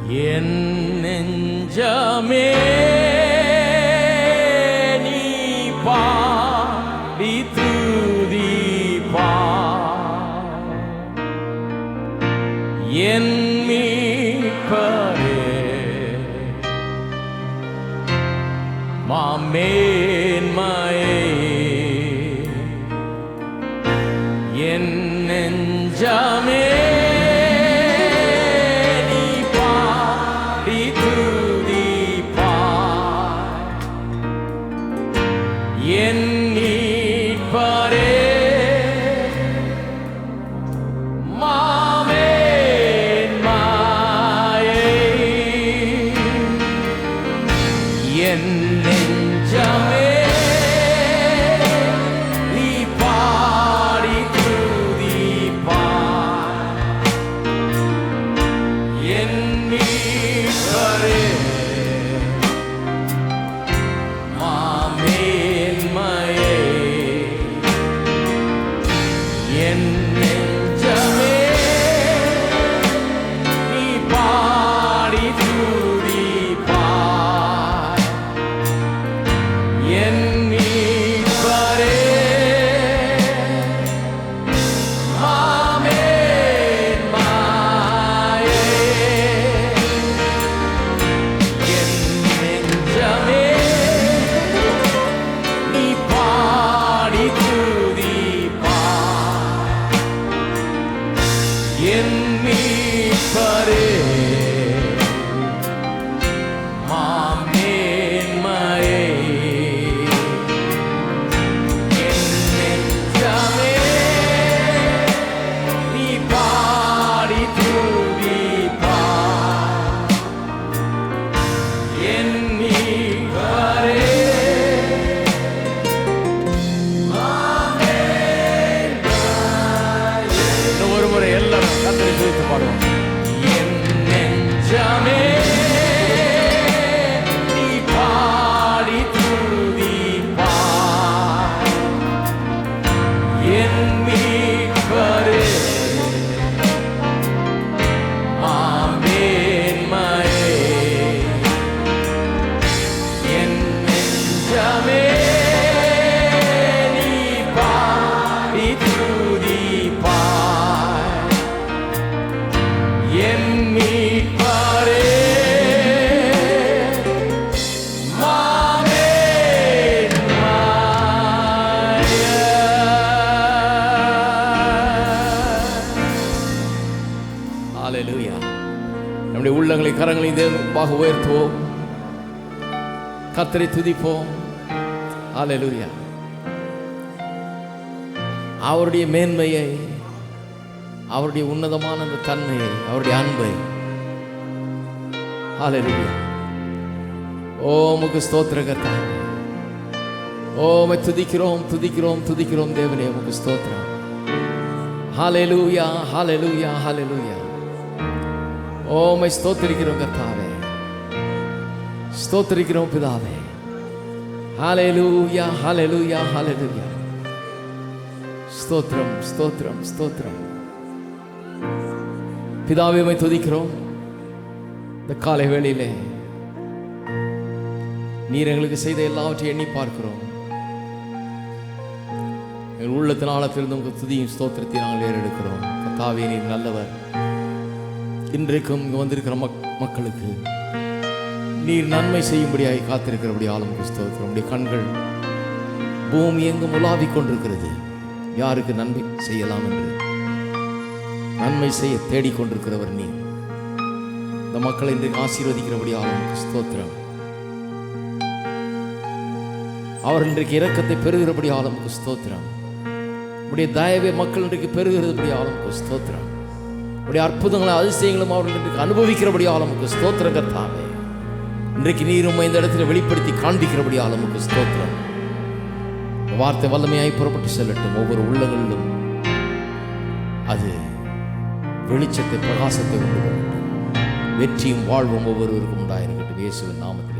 என் நெஞ்சமே நீ பாடி துதிப்பா, என் மீட்பரே மாமேன்மையே. என் நெஞ்சமே நீ பாடி துதிப்பா, என் மீட்பரே மாமேன்மையே. என் நெஞ்சமே நீ பாடி துதிப்பா, என் மீட்பரே மாமேன்மையே. என் நெஞ்சமே நீ பாடி துதிப்பா, என் மீட்பரே மாமேன்மையே. என் நெஞ்சமே நீ பாடி துதிப்பா, என் மீட்பரே மாமேன்மையே. என் நெஞ்சமே நீ பாடி துதிப்பா, என் மீட்பரே மாமேன்மையே. இன்னும் ஒரு முறை எல்லாரும் கர்த்தரை துதித்து பாடுவோம். என் நெஞ்சமே நீ பாடி துதிப்பா, என் மீட்பரே மாமேன்மையே. என் நெஞ்சமே நீ பாடி துதிப்பா, என் மீட்பரே மாமேன்மையே. ஹல்லேலூயா. நம்முடைய உள்ளங்களை கரங்களை தேவனுக்காக உயர்த்துவோம், கர்த்தரை துதிப்போம். ஹல்லேலூயா. அவருடைய மேன்மையை, அவருடைய உன்னதமான அந்த தன்மையை, அவருடைய அன்பை. ஹல்லேலூயா. ஓ உமக்கு ஸ்தோத்திர கர்த்தாவே. ஓ உம்மை துதிக்கிறோம் துதிக்கிறோம் துதிக்கிறோம் தேவனே, உமக்கு ஸ்தோத்திரம். ஹல்லேலூயா ஹல்லேலூயா ஹல்லேலூயா. ஓ உம்மை ஸ்தோத்திரிக்கிறோம் கர்த்தாவே, ஸ்தோத்திரிக்கிறோம் பிதாவே. ஹல்லேலூயா ஹல்லேலூயா ஹல்லேலூயா. ஸ்தோத்திரம் ஸ்தோத்திரம் ஸ்தோத்திரம். பிதாவே உம்மை துதிக்கிறோம். இந்த காலை வேளையிலே நீர் எங்களுக்கு செய்த எல்லாவற்றையும் எண்ணி பார்க்கிறோம். எங்கள் உள்ளத்தின் ஆழத்திலிருந்து உங்கள் துதியும் ஸ்தோத்திரத்தை நாங்கள் ஏறெடுக்கிறோம். கர்த்தாவே நீர் நல்லவர். இன்றைக்கும் இங்கு வந்திருக்கிற மக்களுக்கு நீர் நன்மை செய்யும்படியாய் காத்திருக்கிறபடி ஆளும் ஸ்தோத்திரம். உடைய கண்கள் பூமி எங்கும் உலாவிக் கொண்டிருக்கிறது. யாருக்கு நன்மை செய்யலாம் என்று நன்மை செய்ய தேடிக்கொண்டிருக்கிறவர் நீர். இந்த மக்களை இன்றைக்கு ஆசீர்வதிக்கிறபடி ஆளும் ஸ்தோத்திரம். அவர்கள் இன்றைக்கு இரக்கத்தை பெறுகிறபடி ஆளும் ஸ்தோத்திரம். உடைய தயவை மக்கள் இன்றைக்கு பெறுகிறபடி ஆளும் ஸ்தோத்திரம். உடைய அற்புதங்களும் அதிசயங்களும் அவர்கள் இன்றைக்கு அனுபவிக்கிறபடி ஆளும் ஸ்தோத்திரம் கர்த்தாவே. இன்றைக்கு நீரும் இந்த இடத்துல வெளிப்படுத்தி காண்பிக்கிறபடி ஆளும் ஸ்தோத்திரம். வார்த்தை வல்லமையாய் புறப்பட்டு செல்லட்டும். ஒவ்வொரு உள்ளங்களிலும் அது வெளிச்சத்தை பிரகாசத்தை உண்டு பண்ணட்டும். வெற்றியும் வாழ்வும் ஒவ்வொருவருக்கும் உண்டாயிருக்கட்டும். இயேசுவின் நாமத்தில்